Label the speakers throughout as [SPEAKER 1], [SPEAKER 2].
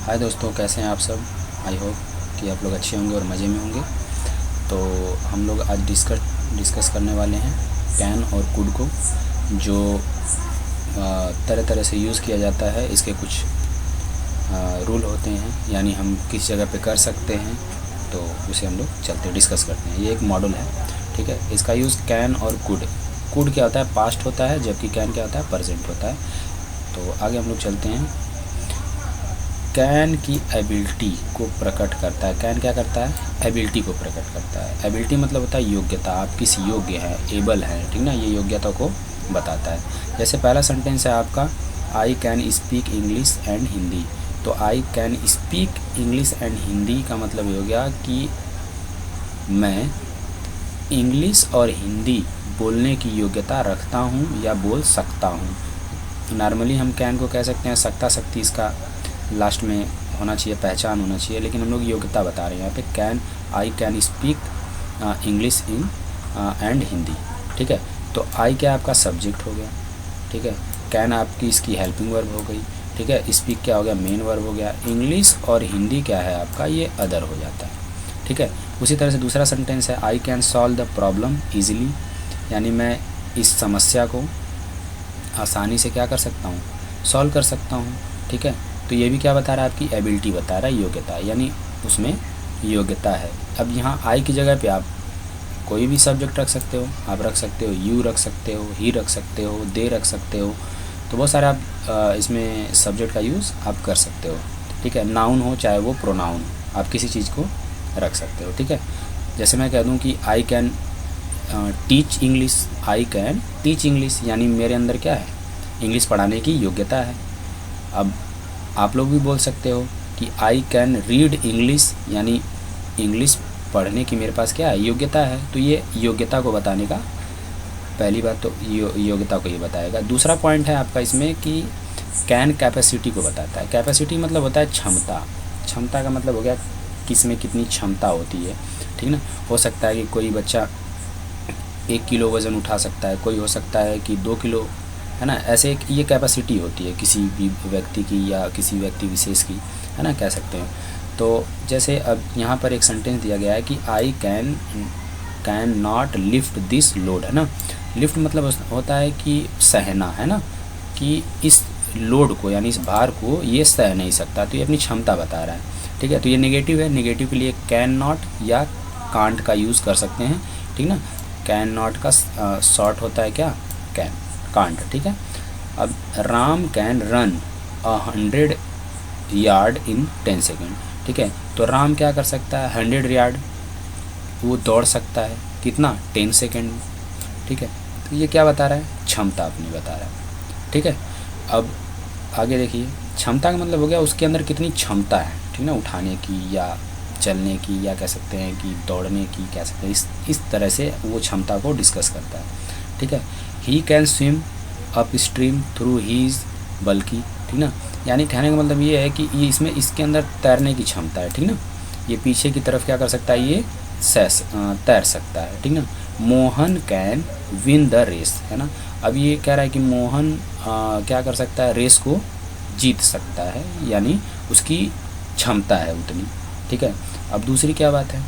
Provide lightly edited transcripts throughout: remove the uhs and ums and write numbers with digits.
[SPEAKER 1] हाय दोस्तों, कैसे हैं आप सब। आई होप कि आप लोग अच्छे होंगे और मज़े में होंगे। तो हम लोग आज डिस्कस करने वाले हैं कैन और कुड को, जो तरह तरह से यूज़ किया जाता है। इसके कुछ रूल होते हैं, यानी हम किस जगह पे कर सकते हैं, तो उसे हम लोग चलते डिस्कस करते हैं। ये एक मॉडल है, ठीक है। इसका यूज़ कैन और कुड क्या होता है, पास्ट होता है, जबकि कैन क्या होता है, प्रेजेंट होता है। तो आगे हम लोग चलते हैं। कैन की एबिलिटी को प्रकट करता है। कैन क्या करता है, एबिलिटी को प्रकट करता है। एबिलिटी मतलब होता है योग्यता, आप किस योग्य हैं, एबल हैं, ठीक ना, ये योग्यता को बताता है। जैसे पहला सेंटेंस है आपका, I can speak English and Hindi. तो I can speak English and Hindi का मतलब ये हो गया कि मैं इंग्लिश और हिंदी बोलने की योग्यता रखता हूँ या बोल सकता हूँ। नॉर्मली हम कैन को कह सकते हैं सकता शक्ति, इसका लास्ट में होना चाहिए, पहचान होना चाहिए, लेकिन हम लोग योग्यता बता रहे हैं यहाँ पे। आई can speak English in and Hindi, ठीक है। तो आई क्या आपका सब्जेक्ट हो गया, ठीक है। कैन आपकी इसकी हेल्पिंग वर्ब हो गई, ठीक है। स्पीक क्या हो गया, मेन वर्ब हो गया। इंग्लिश और हिंदी क्या है आपका, ये अदर हो जाता है, ठीक है। उसी तरह से दूसरा सेंटेंस है, I can solve the problem easily, यानी मैं इस समस्या को आसानी से क्या कर सकता हूँ, सॉल्व कर सकता हूँ, ठीक है। तो ये भी क्या बता रहा है, आपकी एबिलिटी बता रहा है, योग्यता, यानी उसमें योग्यता है। अब यहाँ आई की जगह पे आप कोई भी सब्जेक्ट रख सकते हो, आप रख सकते हो यू रख सकते हो, ही रख सकते हो, दे रख सकते हो। तो बहुत सारे आप इसमें सब्जेक्ट का यूज़ आप कर सकते हो, ठीक है। नाउन हो चाहे वो प्रोनाउन, आप किसी चीज़ को रख सकते हो, ठीक है। जैसे मैं कह दूँ कि I can teach English, I can teach English, यानी मेरे अंदर क्या है, इंग्लिश पढ़ाने की योग्यता है। अब आप लोग भी बोल सकते हो कि आई कैन रीड इंग्लिश, यानी इंग्लिश पढ़ने की मेरे पास क्या है, योग्यता है। तो ये योग्यता को बताने का पहली बात तो योग्यता को ये बताएगा। दूसरा पॉइंट है आपका इसमें कि कैन कैपेसिटी को बताता है। कैपेसिटी मतलब होता है क्षमता। क्षमता का मतलब हो गया किस में कितनी क्षमता होती है, ठीक ना। हो सकता है कि कोई बच्चा 1 किलो वज़न उठा सकता है, कोई हो सकता है कि 2 किलो, है ना। ऐसे ये कैपेसिटी होती है किसी भी व्यक्ति की या किसी व्यक्ति विशेष की, है ना, कह सकते हैं। तो जैसे अब यहाँ पर एक सेंटेंस दिया गया है कि I can not lift this load, है ना। लिफ्ट मतलब होता है कि सहना, है ना, कि इस लोड को यानी इस भार को ये सह नहीं सकता, तो ये अपनी क्षमता बता रहा है, ठीक है। तो ये नेगेटिव है, नेगेटिव के लिए कैन नॉट या कांट का यूज़ कर सकते हैं, ठीक ना। कैन नॉट का शॉर्ट होता है क्या, कैन, कांट, ठीक है। अब Ram can run 100 yard in 10 second, ठीक है। तो राम क्या कर सकता है, 100 यार्ड वो दौड़ सकता है, कितना, 10 सेकेंड में, ठीक है। तो ये क्या बता रहा है, क्षमता अपनी बता रहा है, ठीक है। अब आगे देखिए, क्षमता का मतलब हो गया उसके अंदर कितनी क्षमता है, ठीक ना, उठाने की या चलने की, या कह सकते हैं कि दौड़ने की, कह सकते हैं इस तरह से वो क्षमता को डिस्कस करता है, ठीक है। He can swim upstream through his बल्कि, ठीक ना, यानी कहने का मतलब ये है कि ये इसमें इसके अंदर तैरने की क्षमता है, ठीक ना। ये पीछे की तरफ क्या कर सकता है, ये तैर सकता है, ठीक ना। Mohan can win the race, है ना। अब ये कह रहा है कि मोहन क्या कर सकता है, रेस को जीत सकता है, यानी उसकी क्षमता है उतनी, ठीक है। अब दूसरी क्या बात है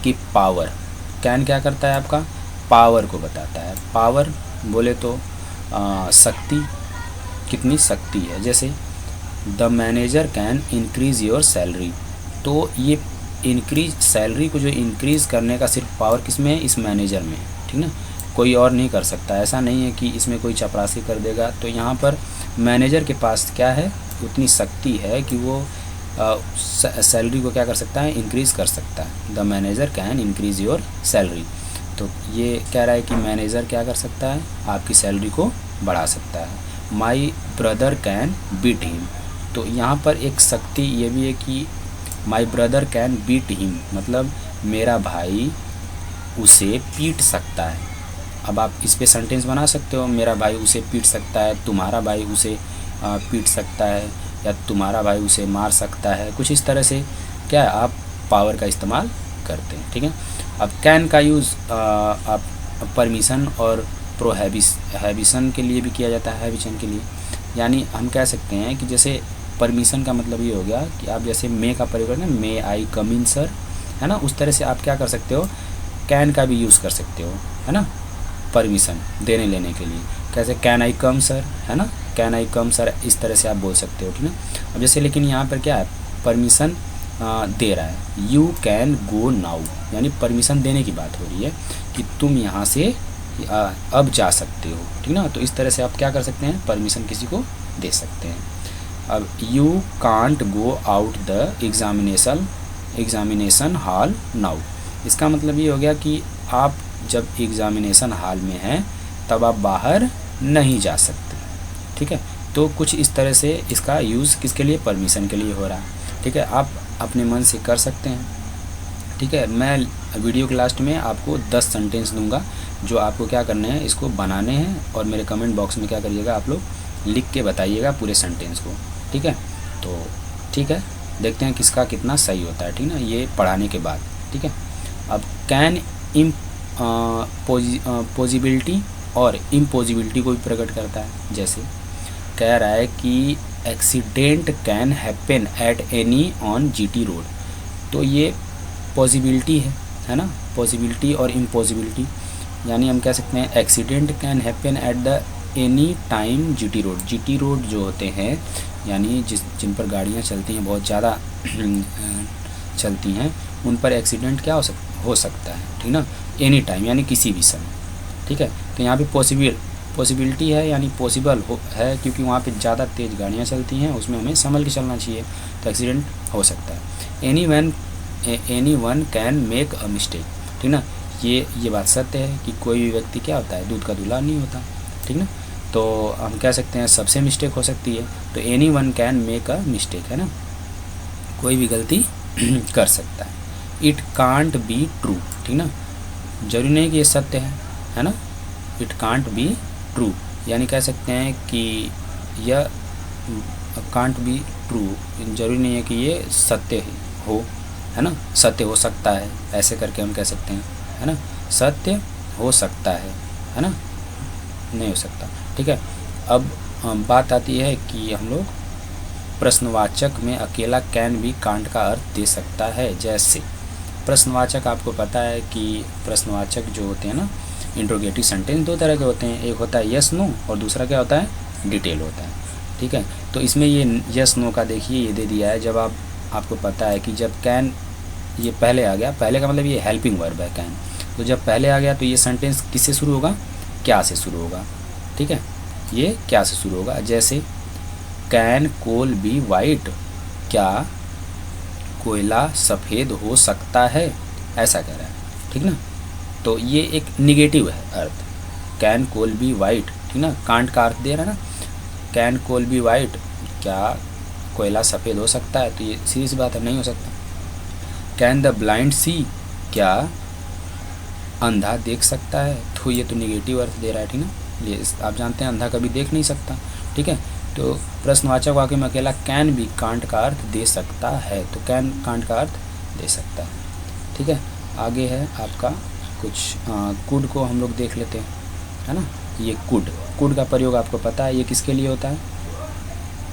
[SPEAKER 1] कि पावर, कैन क्या करता है आपका, पावर को बताता है। पावर बोले तो शक्ति, कितनी शक्ति है। जैसे the manager can increase your salary, तो ये इंक्रीज सैलरी को जो इंक्रीज़ करने का सिर्फ पावर किस में है, इस मैनेजर में है, ठीक ना। कोई और नहीं कर सकता, ऐसा नहीं है कि इसमें कोई चपरासी कर देगा। तो यहाँ पर मैनेजर के पास क्या है, उतनी शक्ति है कि वो सैलरी को क्या कर सकता है, इंक्रीज़ कर सकता है। The manager can increase your salary, तो ये कह रहा है कि मैनेजर क्या कर सकता है, आपकी सैलरी को बढ़ा सकता है। My brother can beat him, तो यहाँ पर एक शक्ति ये भी है कि my brother can beat him, मतलब मेरा भाई उसे पीट सकता है। अब आप इस पे सेंटेंस बना सकते हो, मेरा भाई उसे पीट सकता है, तुम्हारा भाई उसे पीट सकता है, या तुम्हारा भाई उसे मार सकता है, कुछ इस तरह से क्या है, आप पावर का इस्तेमाल करते हैं, ठीक है। अब कैन का यूज़ आप परमिशन और प्रोहिबिशन के लिए भी किया जाता है, हैबिशन के लिए। यानी हम कह सकते हैं कि जैसे परमिशन का मतलब ये हो गया कि आप जैसे मे का प्रयोग करते हैं, मे आई कम इन सर, है ना, उस तरह से आप क्या कर सकते हो, कैन का भी यूज़ कर सकते हो, है ना, परमिशन देने लेने के लिए। कैसे, कैन आई कम सर, है ना, कैन आई कम सर, इस तरह से आप बोल सकते हो, ठीक है। अब जैसे लेकिन यहाँ पर क्या है, परमिशन दे रहा है, यू कैन गो नाउ, यानी परमिशन देने की बात हो रही है कि तुम यहाँ से अब जा सकते हो, ठीक ना। तो इस तरह से आप क्या कर सकते हैं, परमिशन किसी को दे सकते हैं। अब you can't go out the examination hall now, इसका मतलब ये हो गया कि आप जब एग्जामिनेशन हॉल में हैं तब आप बाहर नहीं जा सकते, ठीक है। तो कुछ इस तरह से इसका यूज़ किसके लिए, परमिशन के लिए हो रहा है, ठीक है। आप अपने मन से कर सकते हैं, ठीक है। मैं वीडियो के लास्ट में आपको 10 सेंटेंस दूंगा जो आपको क्या करने हैं, इसको बनाने हैं, और मेरे कमेंट बॉक्स में क्या करिएगा, आप लोग लिख के बताइएगा पूरे सेंटेंस को, ठीक है। तो ठीक है, देखते हैं किसका कितना सही होता है, ठीक ना, ये पढ़ाने के बाद, ठीक है। अब कैन पॉसिबिलिटी और इम्पॉसिबिलिटी को भी प्रकट करता है। जैसे कह रहा है कि accident can happen at any on GT road, तो ये पॉसिबिलिटी है ना, पॉसिबिलिटी और इम्पॉसिबिलिटी, यानी हम कह सकते हैं accident can happen at the any time GT road. GT road जो होते हैं यानी जिन पर गाड़ियाँ चलती हैं, बहुत ज़्यादा चलती हैं, उन पर एक्सीडेंट क्या हो सकता है, ठीक ना, एनी टाइम यानी किसी भी समय, ठीक है। तो यहाँ पे पॉसिबिलिटी है यानी पॉसिबल है, क्योंकि वहाँ पे ज़्यादा तेज़ गाड़ियाँ चलती हैं, उसमें हमें संभल के चलना चाहिए, तो एक्सीडेंट हो सकता है। Any one can make a mistake, ठीक ना, ये बात सत्य है कि कोई भी व्यक्ति क्या होता है, दूध का दूल्हा नहीं होता, ठीक ना। तो हम कह सकते हैं सबसे मिस्टेक हो सकती है, तो any one can make a mistake, है ना, कोई भी गलती कर सकता है। इट कांट बी ट्रू, ठीक ना, जरूरी नहीं कि ये सत्य है ना, इट कांट बी ट्रू, यानी कह सकते हैं कि यह कांट बी ट्रू, जरूरी नहीं है कि ये सत्य हो, है ना, सत्य हो सकता है, ऐसे करके हम कह सकते हैं, है ना, सत्य हो सकता है ना, नहीं हो सकता, ठीक है। अब बात आती है कि हम लोग प्रश्नवाचक में अकेला कैन भी कांट का अर्थ दे सकता है। जैसे प्रश्नवाचक, आपको पता है कि प्रश्नवाचक जो होते हैं ना, इंट्रोगेटिव सेंटेंस 2 तरह के होते हैं, एक होता है यस नो और दूसरा क्या होता है, डिटेल होता है, ठीक है। तो इसमें ये यस नो का देखिए ये दे दिया है, जब आपको पता है कि जब कैन ये पहले आ गया, पहले का मतलब ये हेल्पिंग वर्ब है कैन, तो जब पहले आ गया तो ये सेंटेंस किससे शुरू होगा, क्या से शुरू होगा, ठीक है, ये क्या से शुरू होगा। जैसे कैन कोल बी वाइट, क्या कोयला सफ़ेद हो सकता है, ऐसा कह रहा है, ठीक ना। तो ये एक निगेटिव है अर्थ, कैन कोल बी वाइट, ठीक ना, कांट का अर्थ दे रहा है ना, कैन कोल बी वाइट, क्या कोयला सफ़ेद हो सकता है, तो ये सीधी सी बात है, नहीं हो सकता। कैन द ब्लाइंड सी, क्या अंधा देख सकता है, तो ये तो निगेटिव अर्थ दे रहा है, ठीक ना, ये आप जानते हैं अंधा कभी देख नहीं सकता, ठीक है। तो प्रश्नवाचक वाक्य में अकेला कैन भी कांट का अर्थ दे सकता है, तो कैन कांट का अर्थ दे सकता है, ठीक है। आगे है आपका कुछ कुड को हम लोग देख लेते हैं, है ना। ये कुड का प्रयोग आपको पता है, ये किसके लिए होता है,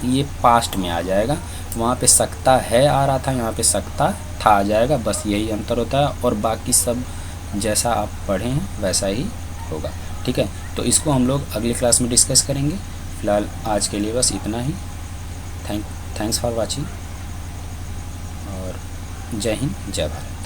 [SPEAKER 1] ये पास्ट में आ जाएगा, वहाँ पे सकता है आ रहा था, यहाँ पे सकता था आ जाएगा, बस यही अंतर होता है, और बाकी सब जैसा आप पढ़े हैं वैसा ही होगा, ठीक है। तो इसको हम लोग अगली क्लास में डिस्कस करेंगे। फ़िलहाल आज के लिए बस इतना ही। थैंक्स फॉर वाचिंग, और जय हिंद जय भारत।